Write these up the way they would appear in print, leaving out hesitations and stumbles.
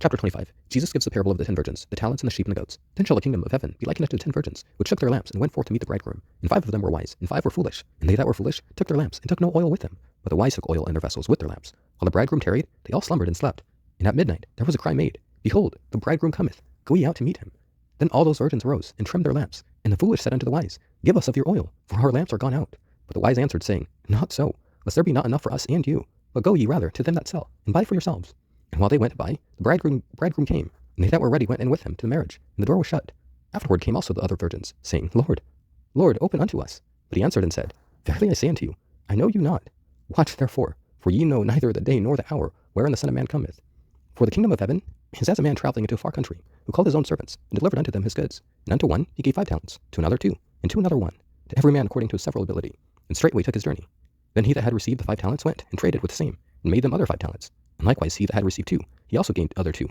Chapter 25. Jesus gives the parable of the 10 virgins, the talents and the sheep and the goats. Then shall the kingdom of heaven be likened unto 10 virgins, which took their lamps and went forth to meet the bridegroom. And 5 of them were wise, and 5 were foolish. And they that were foolish took their lamps, and took no oil with them. But the wise took oil in their vessels with their lamps. While the bridegroom tarried, they all slumbered and slept. And at midnight there was a cry made, Behold, the bridegroom cometh, go ye out to meet him. Then all those virgins arose, and trimmed their lamps. And the foolish said unto the wise, Give us of your oil, for our lamps are gone out. But the wise answered, saying, Not so, lest there be not enough for us and you. But go ye rather to them that sell, and buy for yourselves. And while they went to buy, the bridegroom came, and they that were ready went in with him to the marriage, and the door was shut. Afterward came also the other virgins, saying, Lord, Lord, open unto us. But he answered and said, Verily I say unto you, I know you not. Watch therefore, for ye know neither the day nor the hour wherein the Son of Man cometh. For the kingdom of heaven is as a man traveling into a far country, who called his own servants, and delivered unto them his goods. And unto one he gave 5 talents, to another 2, and to another 1, to every man according to his several ability. And straightway took his journey. Then he that had received the 5 talents went, and traded with the same, and made them other 5 talents. And likewise he that had received 2, he also gained other 2.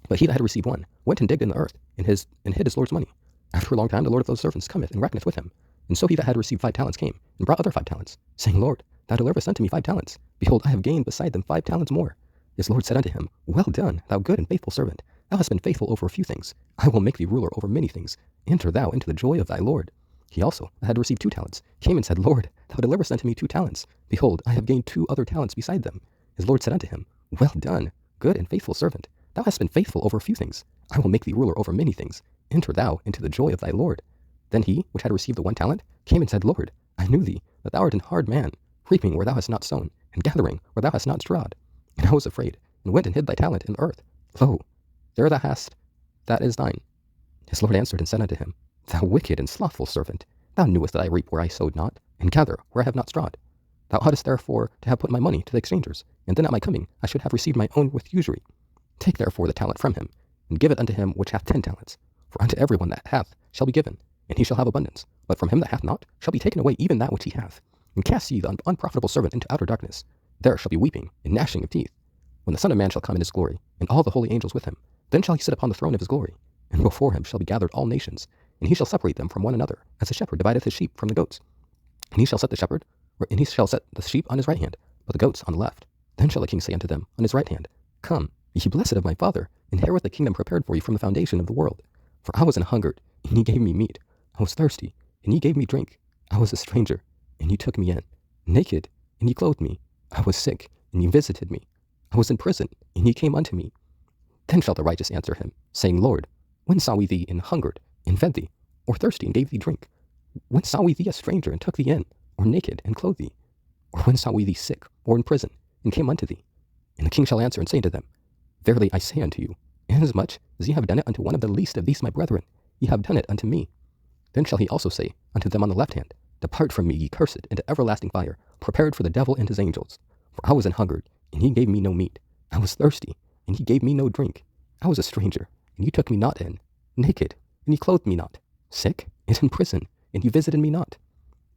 But he that had received 1 went and digged in the earth, and hid his Lord's money. After a long time the Lord of those servants cometh, and reckoneth with him. And so he that had received 5 talents came, and brought other 5 talents, saying, Lord, thou deliverest unto me 5 talents. Behold, I have gained beside them 5 talents more. His Lord said unto him, Well done, thou good and faithful servant. Thou hast been faithful over a few things. I will make thee ruler over many things. Enter thou into the joy of thy Lord. He also, that had received 2 talents, came and said, Lord, thou deliverest unto me 2 talents. Behold, I have gained 2 other talents beside them. His Lord said unto him, Well done, good and faithful servant. Thou hast been faithful over a few things. I will make thee ruler over many things. Enter thou into the joy of thy Lord. Then he, which had received the 1 talent, came and said, Lord, I knew thee, that thou art an hard man, reaping where thou hast not sown, and gathering where thou hast not strawed. And I was afraid, and went and hid thy talent in the earth. Lo, there thou hast, that is thine. His Lord answered and said unto him, Thou wicked and slothful servant, thou knewest that I reap where I sowed not, and gather where I have not strawed. Thou oughtest therefore to have put my money to the exchangers, and then at my coming I should have received my own with usury. Take therefore the talent from him, and give it unto him which hath 10 talents. For unto every one that hath shall be given, and he shall have abundance. But from him that hath not shall be taken away even that which he hath. And cast ye the unprofitable servant into outer darkness. There shall be weeping and gnashing of teeth. When the Son of Man shall come in his glory, and all the holy angels with him, then shall he sit upon the throne of his glory. And before him shall be gathered all nations, and he shall separate them from one another, as a shepherd divideth his sheep from the goats. And he shall set the sheep on his right hand, but the goats on the left. Then shall the king say unto them on his right hand, Come, ye blessed of my Father, inherit the kingdom prepared for you from the foundation of the world. For I was an hungered, and ye gave me meat. I was thirsty, and ye gave me drink. I was a stranger, and ye took me in. Naked, and ye clothed me. I was sick, and ye visited me. I was in prison, and ye came unto me. Then shall the righteous answer him, saying, Lord, when saw we thee in hungered, and fed thee, or thirsty, and gave thee drink? When saw we thee a stranger, and took thee in, or naked, and clothed thee? Or when saw we thee sick, or in prison, and came unto thee? And the king shall answer and say unto them, Verily I say unto you, inasmuch as ye have done it unto one of the least of these my brethren, ye have done it unto me. Then shall he also say unto them on the left hand, Depart from me, ye cursed, into everlasting fire, prepared for the devil and his angels. For I was an hungered, and ye gave me no meat. I was thirsty, and ye gave me no drink. I was a stranger, and ye took me not in. Naked, and ye clothed me not. Sick, and in prison, and ye visited me not.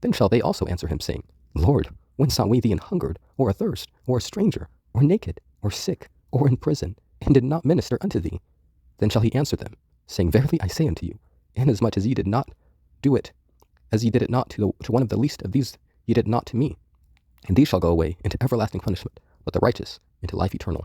Then shall they also answer him, saying, Lord, when saw we thee in hungered, or athirst, or a stranger, or naked, or sick, or in prison, and did not minister unto thee? Then shall he answer them, saying, Verily I say unto you, inasmuch as ye did not do it, as ye did it not to one of the least of these, ye did not to me. And these shall go away into everlasting punishment, but the righteous into life eternal.